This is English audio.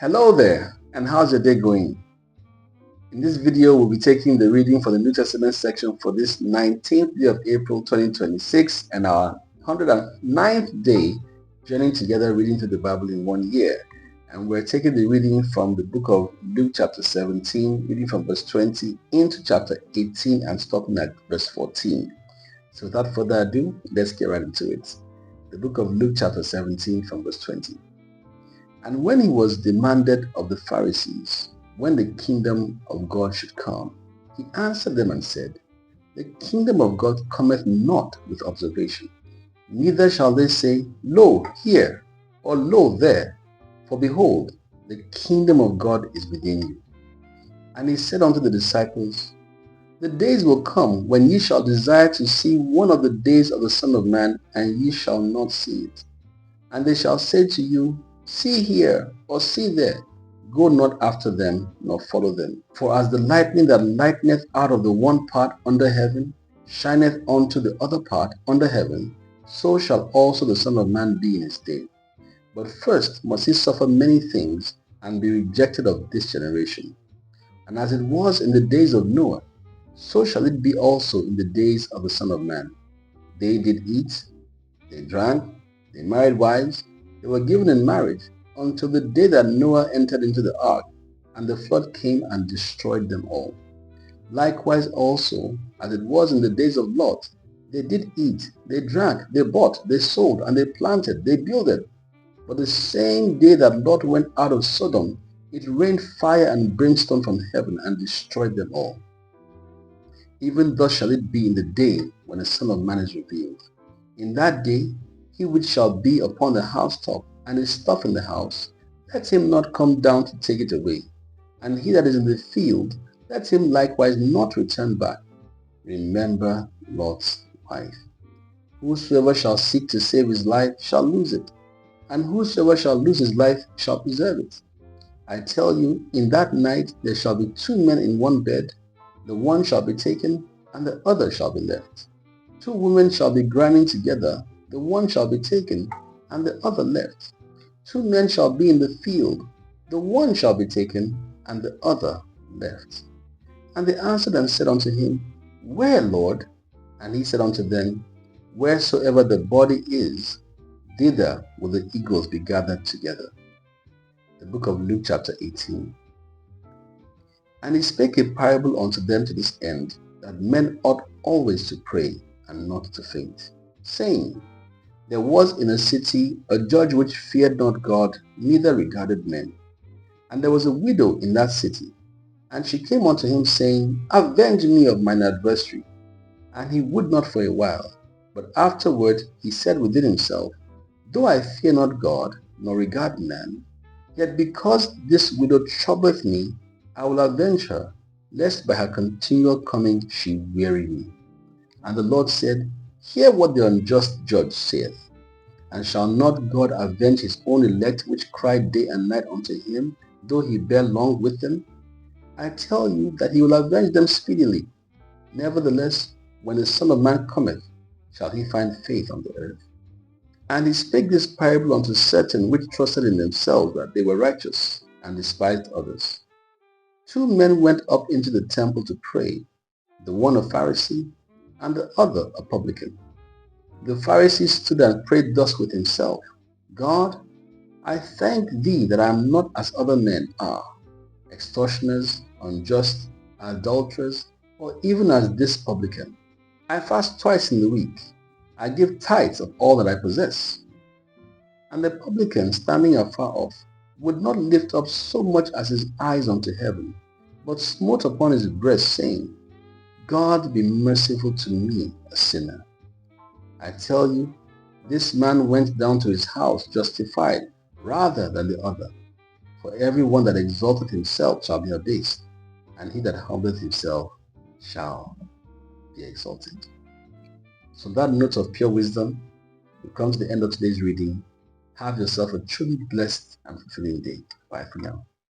Hello there, and how's your day going? In this video, we'll be taking the reading for the New Testament section for this 19th day of April 2026 and our 109th day journeying together reading through the Bible in 1 year. And we're taking the reading from the book of Luke chapter 17, reading from verse 20 into chapter 18 and stopping at verse 14. So without further ado, let's get right into it. The book of Luke chapter 17 from verse 20. And when he was demanded of the Pharisees when the kingdom of God should come, he answered them and said, The kingdom of God cometh not with observation, neither shall they say, Lo here, or Lo there, for behold, the kingdom of God is within you. And he said unto the disciples, The days will come when ye shall desire to see one of the days of the Son of Man, and ye shall not see it. And they shall say to you, See here, or see there. Go not after them, nor follow them. For as the lightning that lighteneth out of the one part under heaven, shineth unto the other part under heaven, so shall also the Son of Man be in his day. But first must he suffer many things, and be rejected of this generation. And as it was in the days of Noah, so shall it be also in the days of the Son of Man. They did eat, they drank, they married wives, they were given in marriage until the day that Noah entered into the ark, and the flood came and destroyed them all. Likewise also, as it was in the days of Lot, they did eat, they drank, they bought, they sold, and they planted, they builded. But the same day that Lot went out of Sodom, it rained fire and brimstone from heaven and destroyed them all. Even thus shall it be in the day when the Son of Man is revealed. In that day, he which shall be upon the housetop and is stuff in the house, let him not come down to take it away. And he that is in the field, let him likewise not return back. Remember Lot's wife. Whosoever shall seek to save his life shall lose it, and whosoever shall lose his life shall preserve it. I tell you, in that night there shall be two men in one bed, the one shall be taken, and the other shall be left. Two women shall be grinding together, the one shall be taken, and the other left. Two men shall be in the field, the one shall be taken, and the other left. And they answered and said unto him, Where, Lord? And he said unto them, Wheresoever the body is, thither will the eagles be gathered together. The book of Luke chapter 18. And he spake a parable unto them to this end, that men ought always to pray and not to faint, saying, There was in a city a judge which feared not God, neither regarded men. And there was a widow in that city, and she came unto him, saying, Avenge me of mine adversary. And he would not for a while. But afterward he said within himself, Though I fear not God, nor regard man, yet because this widow troubleth me, I will avenge her, lest by her continual coming she weary me. And the Lord said, Hear what the unjust judge saith. And shall not God avenge his own elect which cry day and night unto him, though he bear long with them? I tell you that he will avenge them speedily. Nevertheless, when the Son of Man cometh, shall he find faith on the earth? And he spake this parable unto certain which trusted in themselves that they were righteous, and despised others. Two men went up into the temple to pray, the one a Pharisee, and the other a publican. The Pharisee stood and prayed thus with himself, God, I thank thee that I am not as other men are, extortioners, unjust, adulterers, or even as this publican. I fast twice in the week. I give tithes of all that I possess. And the publican, standing afar off, would not lift up so much as his eyes unto heaven, but smote upon his breast, saying, God be merciful to me, a sinner. I tell you, this man went down to his house justified rather than the other. For every one that exalteth himself shall be abased, and he that humbleth himself shall be exalted. So that note of pure wisdom, we come to the end of today's reading. Have yourself a truly blessed and fulfilling day. Bye for now.